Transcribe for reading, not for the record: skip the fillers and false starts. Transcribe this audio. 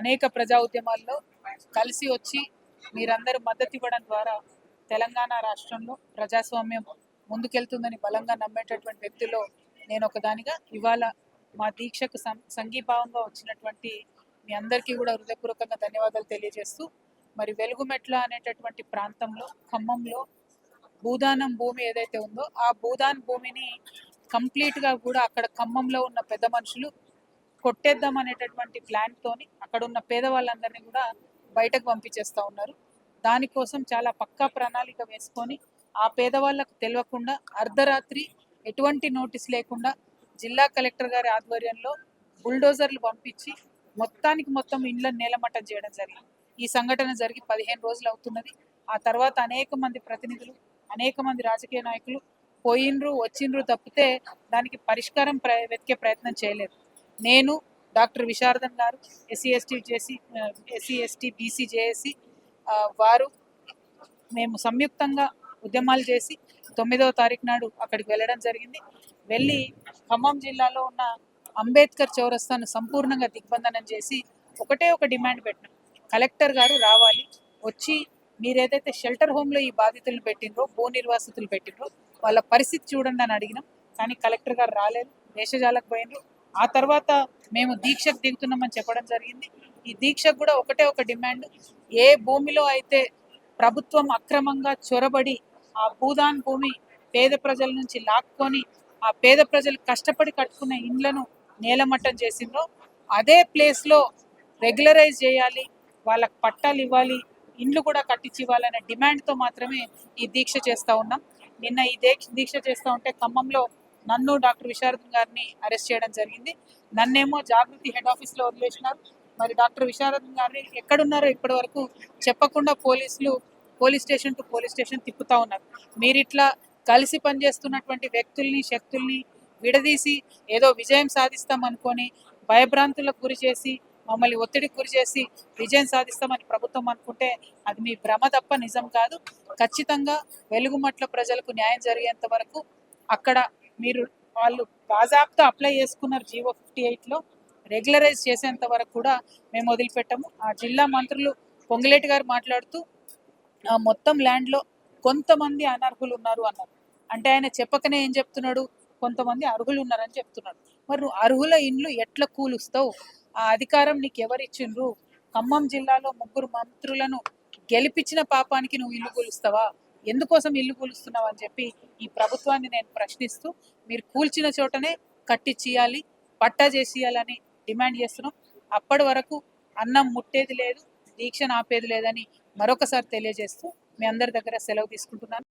అనేక ప్రజా ఉద్యమాల్లో కలిసి వచ్చి మీరందరూ మద్దతు ఇవ్వడం ద్వారా తెలంగాణ రాష్ట్రంలో ప్రజాస్వామ్యం ముందుకెళ్తుందని బలంగా నమ్మేటటువంటి వ్యక్తుల్లో నేను ఒకదానిగా ఇవాళ మా దీక్షకు సంఘీభావంగా వచ్చినటువంటి మీ అందరికీ కూడా హృదయపూర్వకంగా ధన్యవాదాలు తెలియజేస్తూ మరి వెలుగుమెట్ల అనేటటువంటి ప్రాంతంలో ఖమ్మంలో భూదానం భూమి ఏదైతే ఉందో ఆ భూదాన్ భూమిని కంప్లీట్గా కూడా అక్కడ ఖమ్మంలో ఉన్న పెద్ద మనుషులు కొట్టేద్దాం అనేటటువంటి ప్లాన్తోని అక్కడ ఉన్న పేదవాళ్ళందరినీ కూడా బయటకు పంపించేస్తూ ఉన్నారు. దానికోసం చాలా పక్కా ప్రణాళిక వేసుకొని ఆ పేదవాళ్ళకు తెలియకుండా అర్ధరాత్రి ఎటువంటి నోటీస్ లేకుండా జిల్లా కలెక్టర్ గారి ఆధ్వర్యంలో బుల్డోజర్లు పంపించి మొత్తం ఇండ్లను నేలమట్టం చేయడం జరిగింది. ఈ సంఘటన జరిగి 15 రోజులు అవుతున్నది. ఆ తర్వాత అనేక మంది ప్రతినిధులు అనేక మంది రాజకీయ నాయకులు పోయిండ్రు వచ్చిండ్రు తప్పితే దానికి పరిష్కారం వెతికే ప్రయత్నం చేయలేదు. నేను డాక్టర్ విశారదన్ గారు ఎస్సీ ఎస్టీ బీసీ జేఏసీ వారు మేము సంయుక్తంగా ఉద్యమాలు చేసి 9వ తారీఖు నాడు అక్కడికి వెళ్ళడం జరిగింది. వెళ్ళి ఖమ్మం జిల్లాలో ఉన్న అంబేద్కర్ చౌరస్తాను సంపూర్ణంగా దిగ్బంధనం చేసి ఒకటే ఒక డిమాండ్ పెట్టినాం. కలెక్టర్ గారు రావాలి, వచ్చి మీరేదైతే షెల్టర్ హోమ్లో ఈ బాధితులను పెట్టినరో భూ నిర్వాసితులు పెట్టినరో వాళ్ళ పరిస్థితి చూడండి అని అడిగినాం. కానీ కలెక్టర్ గారు రాలేదు, దేశజాలకు పోయినరు. ఆ తర్వాత మేము దీక్షకు దిగుతున్నామని చెప్పడం జరిగింది. ఈ దీక్షకు కూడా ఒకటే ఒక డిమాండ్, ఏ భూమిలో అయితే ప్రభుత్వం అక్రమంగా చొరబడి ఆ భూదాన్ భూమి పేద ప్రజల నుంచి లాక్కొని ఆ పేద ప్రజలు కష్టపడి కట్టుకున్న ఇండ్లను నేలమట్టం చేసిందో అదే ప్లేస్లో రెగ్యులరైజ్ చేయాలి, వాళ్ళకు పట్టాలు ఇవ్వాలి, ఇండ్లు కూడా కట్టించి ఇవ్వాలనే డిమాండ్తో మాత్రమే ఈ దీక్ష చేస్తూ ఉన్నాం. నిన్న ఈ దీక్ష చేస్తూ ఉంటే ఖమ్మంలో నన్ను డాక్టర్ విశారదన్ గారిని అరెస్ట్ చేయడం జరిగింది. నన్నేమో జాగృతి హెడ్ ఆఫీస్లో వదిలేసినారు. మరి డాక్టర్ విశారదన్ గారిని ఎక్కడున్నారో ఇప్పటి వరకు చెప్పకుండా police station to police station తిప్పుతూ ఉన్నారు. మీరిట్లా కలిసి పనిచేస్తున్నటువంటి వ్యక్తుల్ని శక్తుల్ని విడదీసి ఏదో విజయం సాధిస్తామనుకొని భయభ్రాంతులకు గురి చేసి మమ్మల్ని ఒత్తిడికి గురి చేసి విజయం సాధిస్తామని ప్రభుత్వం అనుకుంటే అది మీ భ్రమ తప్ప నిజం కాదు. ఖచ్చితంగా వెలుగుమట్ల ప్రజలకు న్యాయం జరిగేంత వరకు అక్కడ మీరు వాళ్ళు బాజాబ్తా అప్లై చేసుకున్నారు జీవో 58లో రెగ్యులరైజ్ చేసేంత వరకు కూడా మేము వదిలిపెట్టాము. ఆ జిల్లా మంత్రులు పొంగులేటి గారు మాట్లాడుతూ ఆ మొత్తం ల్యాండ్లో కొంతమంది అనర్హులు ఉన్నారు అన్నారు. అంటే ఆయన చెప్పకనే ఏం చెప్తున్నాడు, కొంతమంది అర్హులు ఉన్నారని చెప్తున్నాడు. మరి నువ్వు అర్హుల ఇండ్లు ఎట్లా కూలుస్తావు? ఆ అధికారం నీకు ఎవరిచ్చిండ్రు? ఖమ్మం జిల్లాలో 3 మంత్రులను గెలిపించిన పాపానికి నువ్వు ఇల్లు కూలుస్తావా? ఎందుకోసం ఇల్లు కూలుస్తున్నావు అని చెప్పి ఈ ప్రభుత్వాన్ని నేను ప్రశ్నిస్తూ మీరు కూల్చిన చోటనే కట్టించియాలి, పట్టా చేసియాలని డిమాండ్ చేస్తున్నాం. అప్పటి వరకు అన్నం ముట్టేది లేదు, దీక్షను ఆపేది లేదని మరొకసారి తెలియజేస్తూ మీ అందరి దగ్గర సెలవు తీసుకుంటున్నాను.